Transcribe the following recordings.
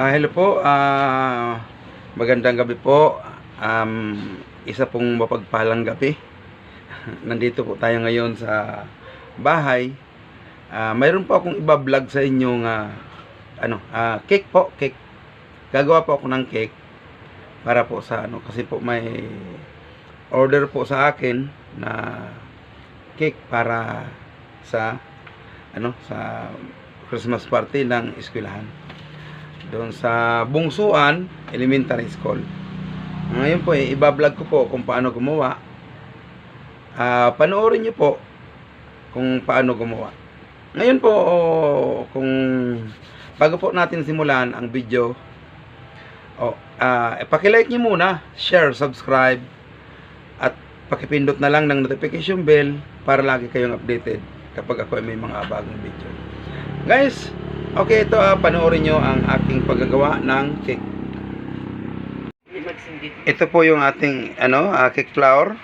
Hello po, magandang gabi po. Isa pong mapagpalang gabi. Nandito po tayo ngayon sa bahay. Mayroon po akong iba-vlog sa inyong cake po, cake. Gagawa po ako ng cake para po sa kasi po may order po sa akin na cake para sa sa Christmas party ng eskwelahan doon sa Bungsuan Elementary School. Ngayon po iba-vlog ko po kung paano gumawa. Panoorin niyo po kung paano gumawa. Ngayon po kung bago po natin simulan ang video, paki-like niyo muna, share, subscribe at pakipindot na lang ng notification bell para lagi kayong updated kapag ako ay may mga bagong video. Guys, okay, ito panoorin nyo ang aking paggagawa ng cake. Ito po yung ating cake flour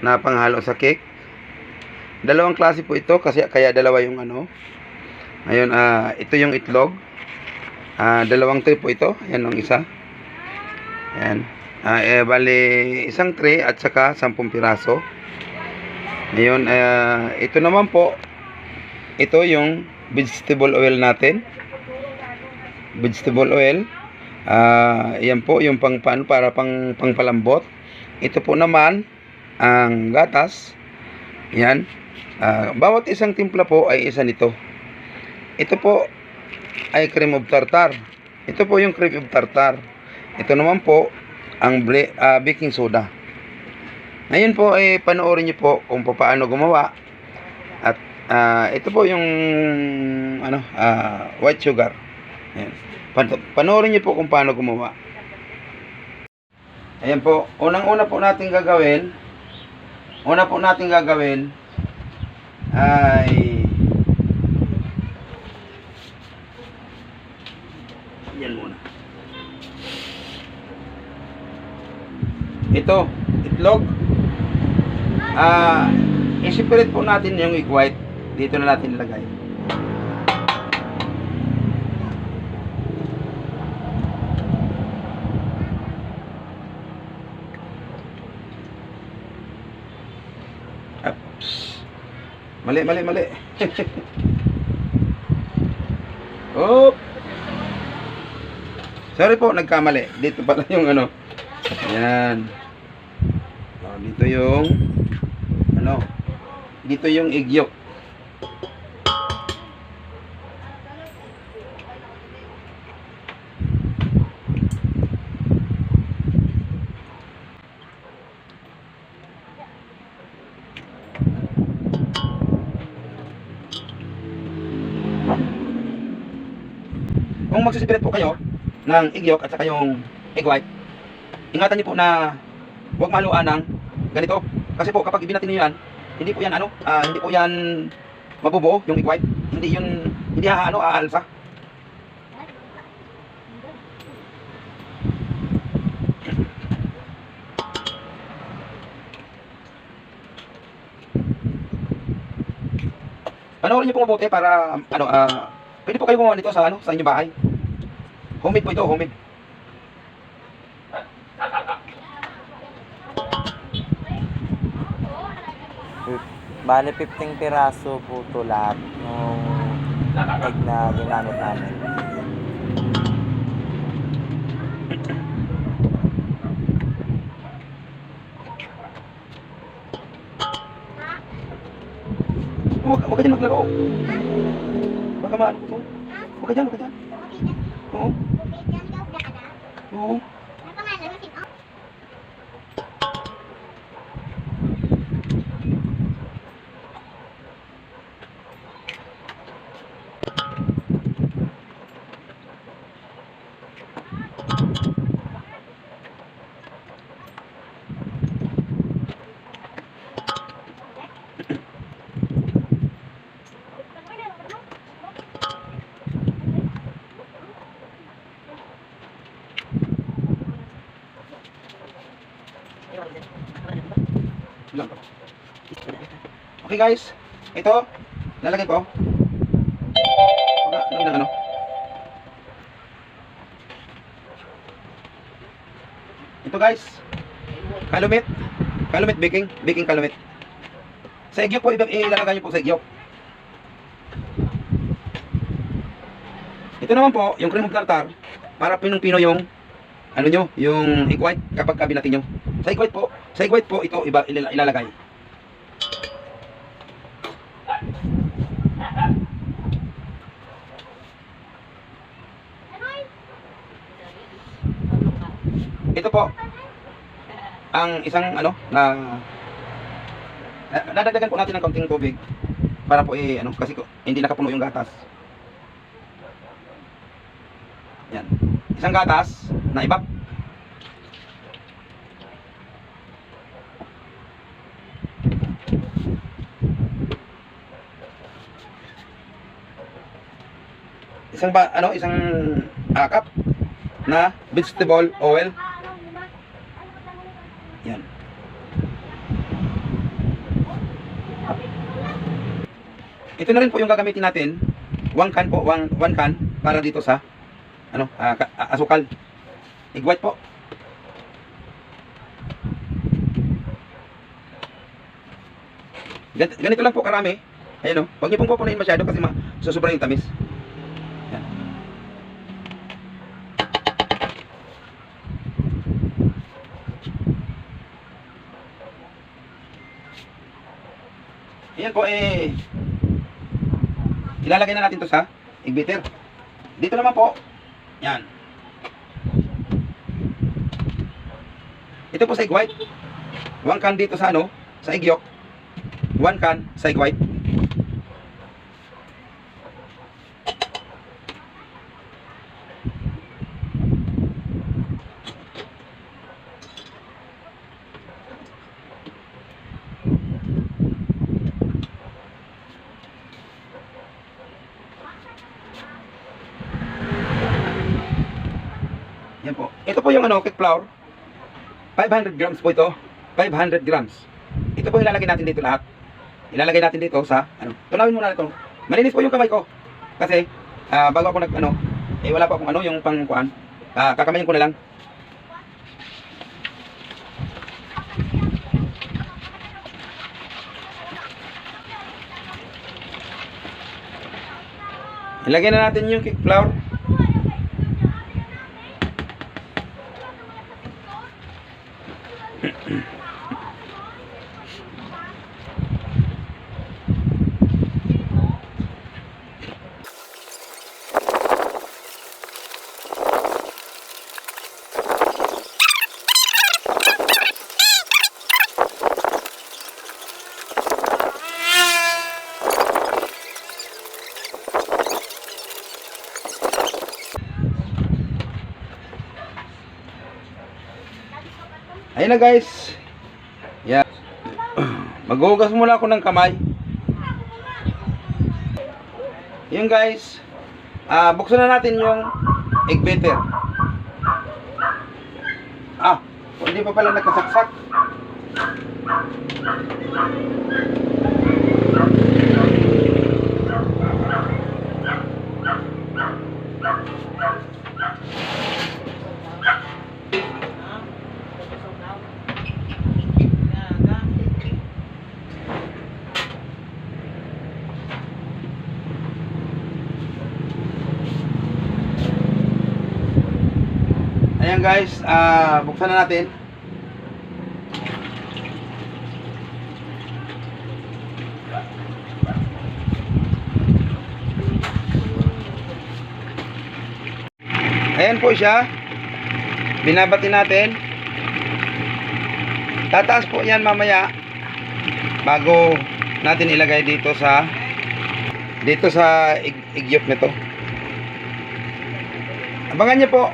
na panghalo sa cake. Dalawang klase po ito kasi kaya dalawa yung Ngayon, ito yung itlog. Dalawang tray po ito. Yan ang isa. Yan. Bali, isang tray at saka 10 piraso. Ngayon, ito naman po, ito yung vegetable oil natin. Vegetable oil. Yan po yung para pangpalambot. Ito po naman ang gatas. Yan. Bawat isang timpla po ay isa nito. Ito po ay cream of tartar. Ito po yung cream of tartar. Ito naman po ang baking soda. Ngayon po ay panoorin niyo po kung paano gumawa. At ito po yung white sugar. Ayan. Panoorin niyo po kung paano gumawa. Ayan po, unang-una po natin gagawin. Ay yan muna. Ito, itlog. I-separate po natin yung egg white. Dito na natin ilagay. Oops. Mali. Oop. Sorry po, nagkamali. Dito pala yung Ayan. Dito yung dito yung egg yolk. Kung magsisipirit po kayo ng egg yolk at saka yung egg white, ingatan niyo po na huwag mahaluan ng ganito. Kasi po kapag ibinatin niyo yan, hindi po yan mabubuo yung egg white. Hindi aalsa. Panoorin niyo po mabuti para pwede po kayo gumawa nito sa inyong bahay. Homemade po ito, homemade. Bale 15 piraso po ito lahat ng egg na ginamit namin. Huwag ka dyan maglaro. Baka maano ito. Huwag ka dyan. Oo. Oo. Okay guys, ito lalagay ko. Ito guys, kalumit. Kalumit baking. Baking kalumit. Sa igyok po, ilalagay nyo po sa igyok. Ito naman po, yung cream of tartar, para pinong-pino yung, ano nyo, yung egg white kapag kabinatin nyo. Sa egg white po, ito ilalagay. Ito po, ang isang ano, nadagdagan po natin ng kaunting tubig para po kasi hindi nakapuno yung gatas. Yan. Isang gatas na ibap. Isang cup na vegetable oil. Yan. Ito na rin po yung gagamitin natin. One can para dito sa asukal. Egg white po. Ganito lang po karami. Ayan o. Huwag niyo pong pupunuin masyado kasi susubra yung tamis. Yan. Ayan po ilalagay na natin to sa egg beater. Dito naman po, yan. Ito po sa egg white. 1 can dito sa sa egg yolk. 1 can sa egg white. Yan po. Ito po yung cake flour. 500 grams po ito. 500 grams. Ito po ilalagay natin dito lahat. Ilalagay natin dito sa tunawin muna ito. Malinis po yung kamay ko. Kasi bago ako wala pa akong yung pangkuan. Kakamayin ko na lang. Ilagay na natin yung cake flour. Ayan na guys. Yan. Maghugas muna ako ng kamay. Yan guys. Buksan na natin yung egg beater. Hindi pa pala nakasaksak. Ayan guys, buksan na natin. Ayan po siya. Binabati natin. Tataas po yan mamaya bago natin ilagay dito sa egg yolk nito. Abangan niyo po.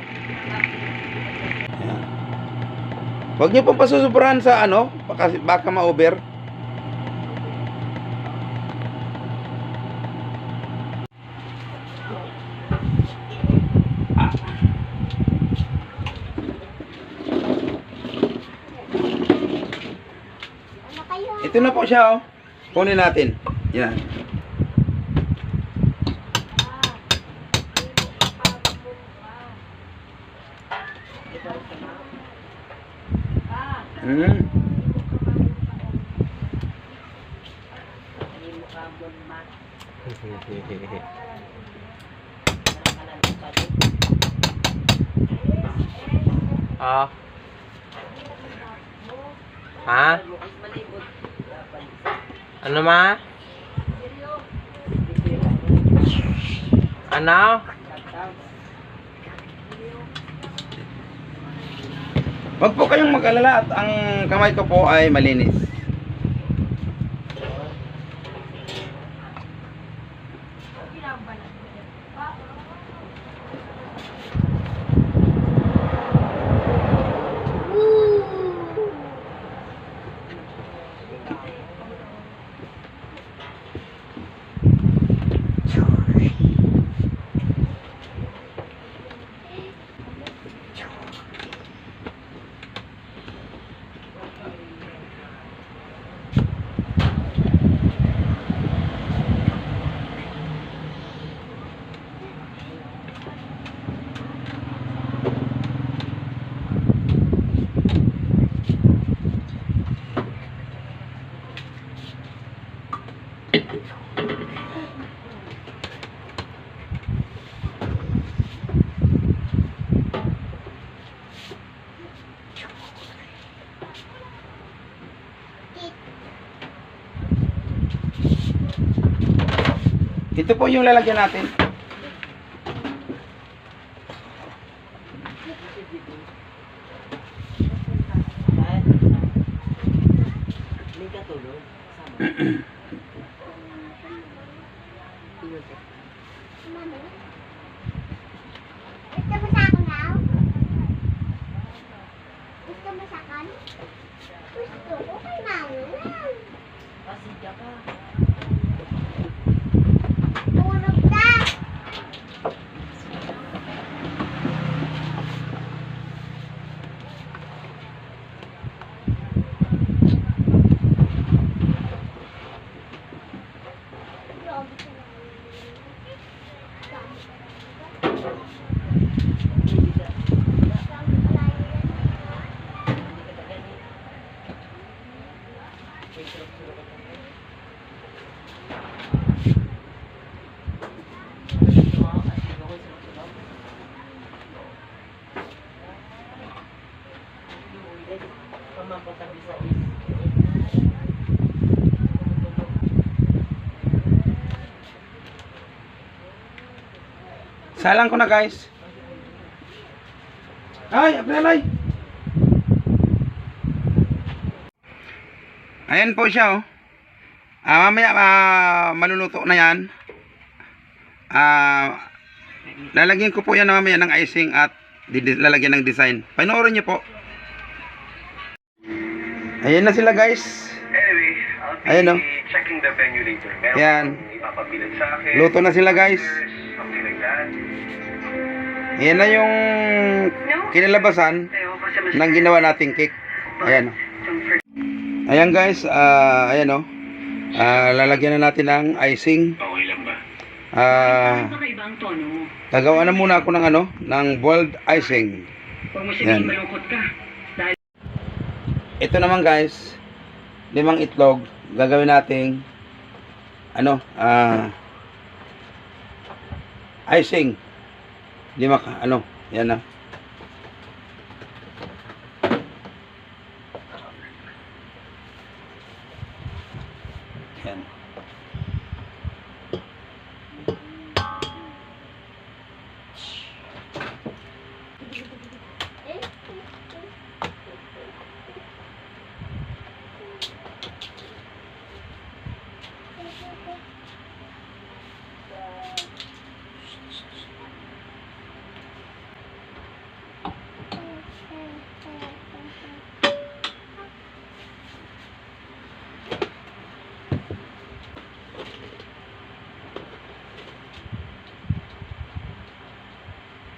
Huwag niyo pong pasusubrahan sa baka ma-over. Ito na po siya, kunin natin. Yan. Hmm. Ah. Ha? Ano ma? Ano? Wag po kayong mag-alala at ang kamay ko po ay malinis. Ito po yung lalagyan natin. Gusto mo sa akin daw? Gusto mo sa akin? Gusto ko kay mama lang. Tulog na! Salang ko na guys. Ay, aplalay. Ayan po siya oh. Mamaya maluluto na yan. Lalagyan ko po yan mamaya ng icing at lalagyan ng design. Panoorin niyo po. Ayan na sila guys. Anyway, I'll be Ayan, no? checking the venue later. Meron Yan. kang ipapapilit sa akin. Luto na sila guys. Something like that. Ayan na yung kinalabasan ng ginawa nating cake. Ayan. Ayan guys, ayan o. Lalagyan na natin ng icing. Okay lang ba? Kakaibang tono mo. Gagawa na muna ako ng ng boiled icing. Huwag mo Yan. sabihin malungkot ka. Dahil Ito naman guys, 5 itlog. Gagawin nating icing. 5 yan na. Yan.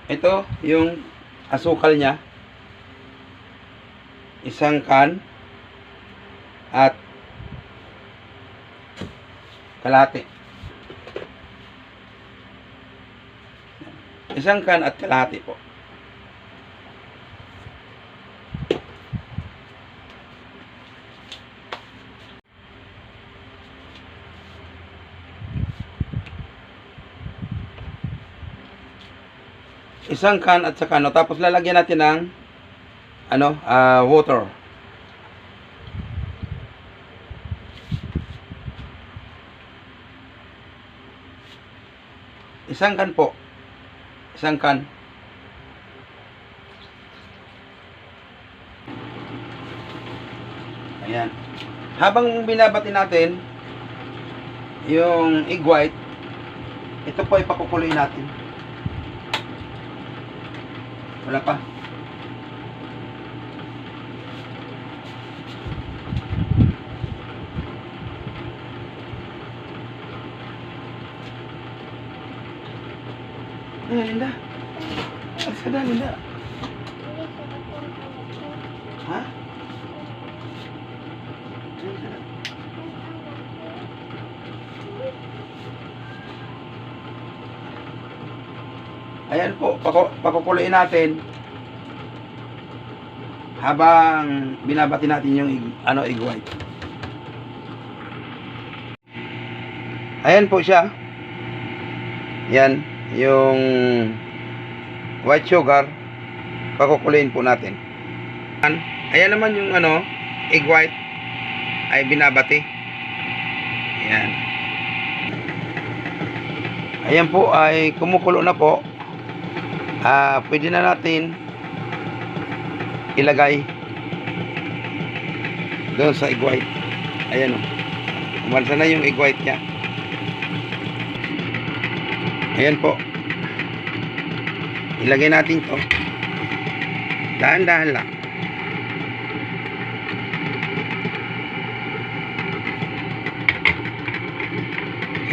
Ito yung asukal niya. 1 can at kalahati. 1 can at kalahati po. isang can at saka ano, tapos lalagyan natin ng ano, water. Isang can po. Isang can. Ayan. Habang binabati natin yung egg white, ito po ay pakukuloyin natin. Wala pa. Ayan, Linda. Alis ka na, Linda. Ha? Alis ka na. Ayan po, pakukuloyin natin habang binabati natin yung egg white. Ayan po siya. Yan, yung white sugar, pakukuloyin po natin. Ayan naman yung egg white ay binabati. Ayan. Ayan po ay kumukulo na po. Pwede na natin ilagay doon sa egg white. Ayan o. Umalsa na yung egg white niya. Ayan po. Ilagay natin to. Dahan-dahan lang.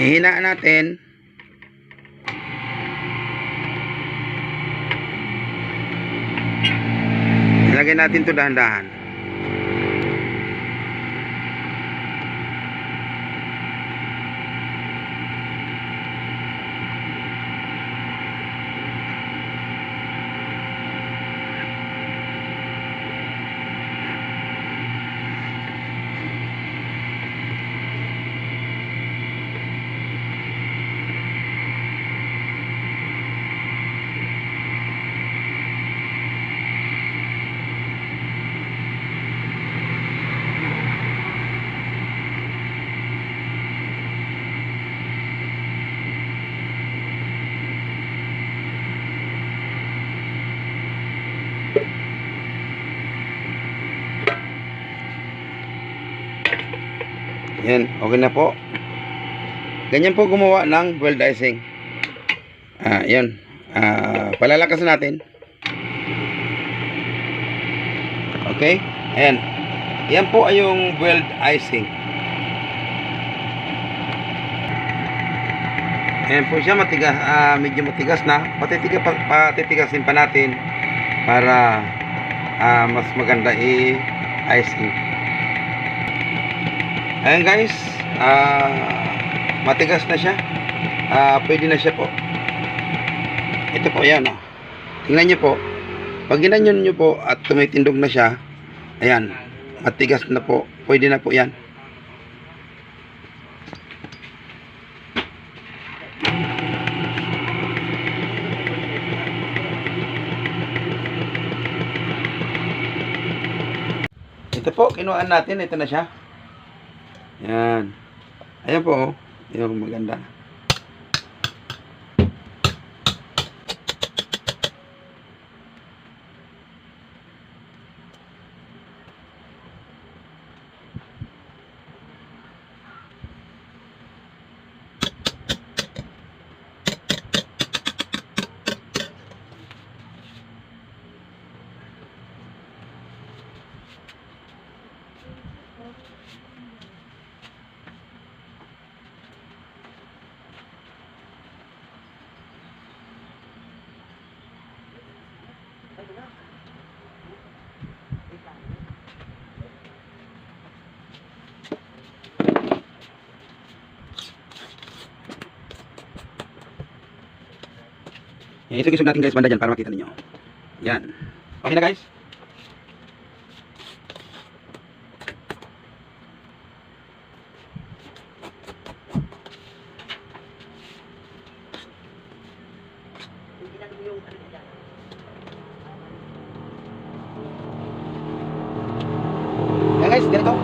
Hihinaan natin. Ilagay natin to dahan-dahan. Yan, okay na po. Ganyan po gumawa ng boiled icing. Yan. Palalakasan natin. Okay? Ayan. Yan po ay yung boiled icing. Ayan po siya, matigas, medyo matigas na. Patitigasin pa natin para mas maganda i-icing. Ayan guys, matigas na siya. Pwede na siya po. Ito po yan. Tingnan nyo po. Pag ginanyan nyo po at tumitindog na siya, ayan, matigas na po. Pwede na po yan. Ito po, kinuhaan natin. Ito na siya. Yan. Ayan po, yung maganda. Ito isog natin guys, banda dyan para makita ninyo. Yan. Okay na guys. Hindi na yung ganito.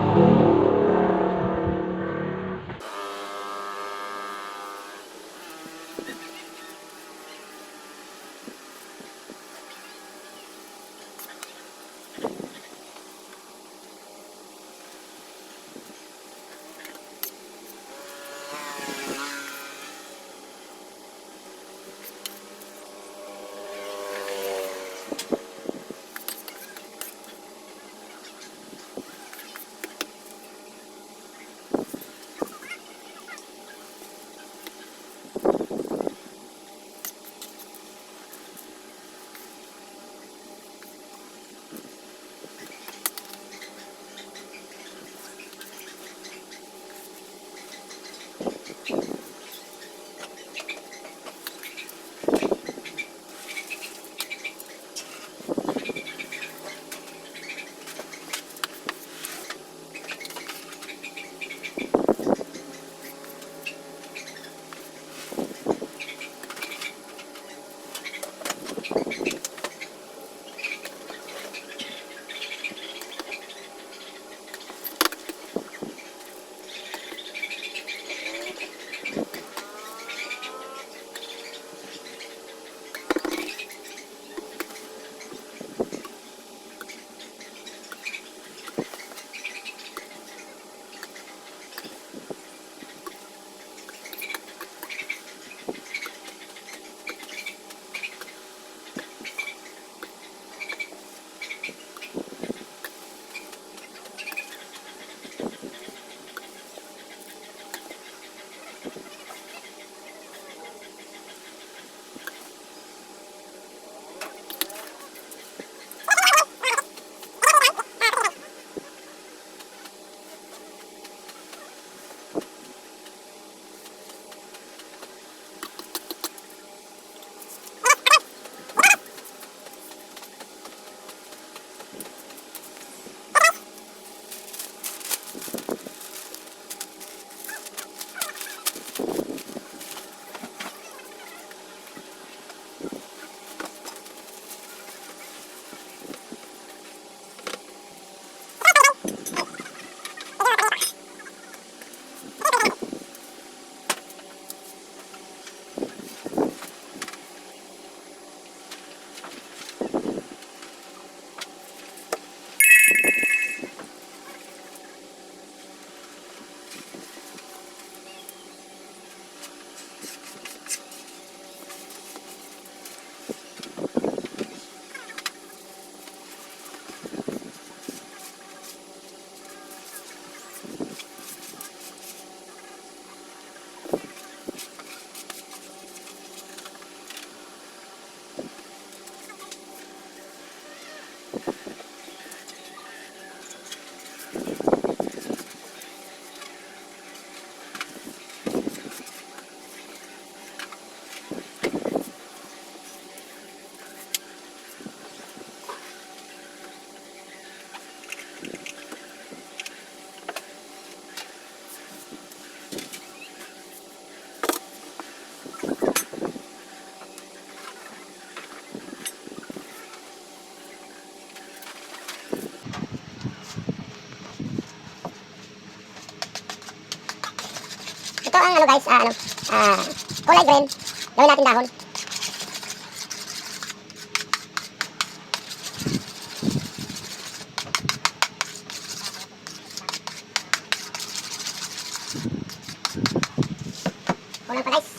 Ito ang ano guys, kulay green. Gawin natin dahon. Kulang pa guys.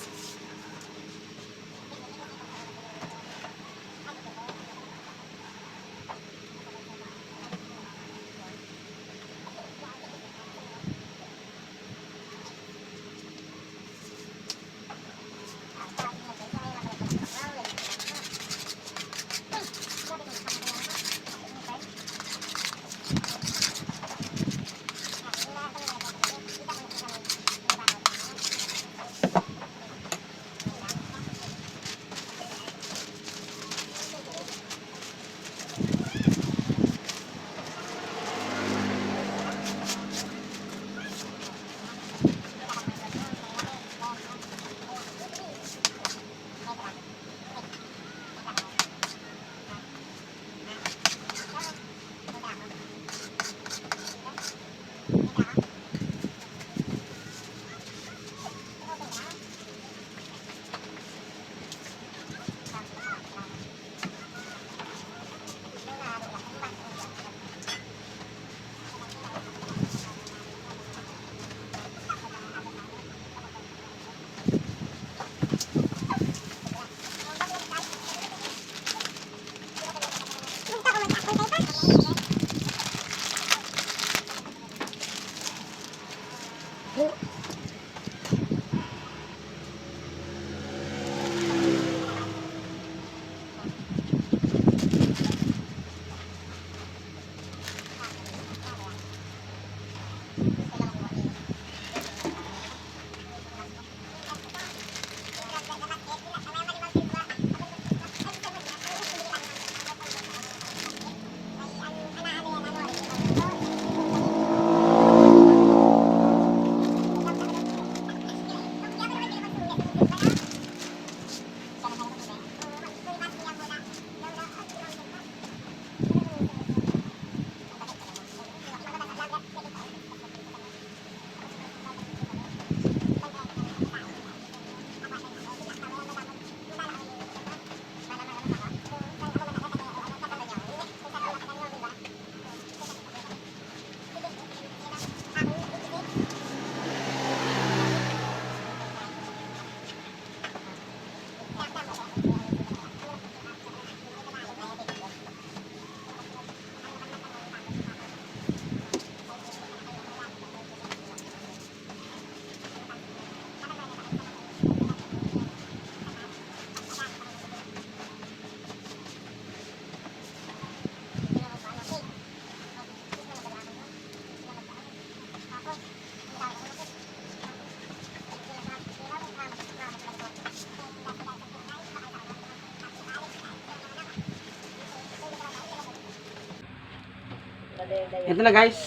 Ito na guys.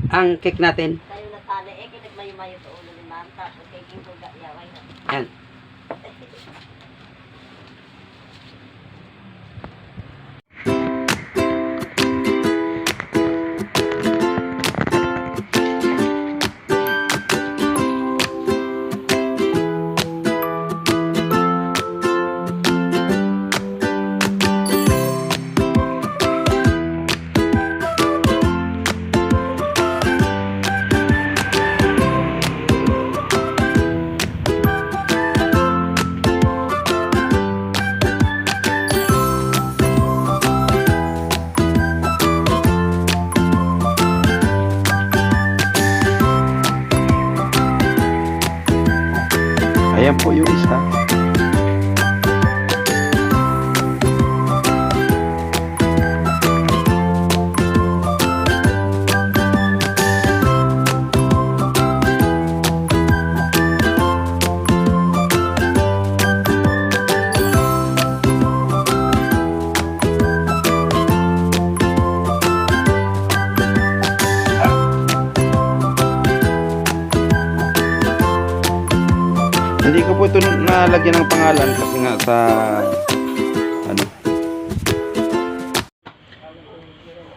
Ang cake natin. Tayo na tali eh, kinagmayo-mayo sa ulo ni Ma'am. Tapos kay King Buga, yaway na. Yan. Ayan po yung isa. Hindi ko po ito nalagyan ng pangalan kasi nga sa ano.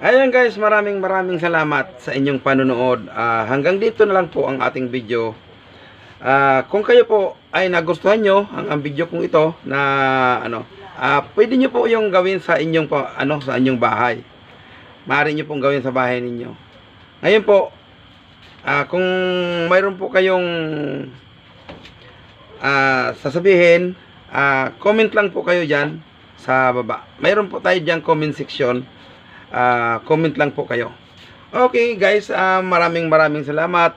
Ayan guys, maraming salamat sa inyong panonood. Hanggang dito na lang po ang ating video. Kung kayo po ay nagustuhan nyo ang video kong ito na ano, pwede nyo po yung gawin sa inyong sa inyong bahay. Maaari nyo pong gawin sa bahay ninyo. Ngayon po, kung mayroon po kayong sasabihin, comment lang po kayo dyan sa baba. Mayroon po tayo dyan comment section. Comment lang po kayo. Okay guys, maraming salamat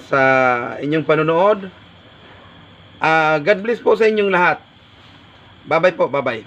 sa inyong panonood. God bless po sa inyong lahat. Bye bye po, bye bye.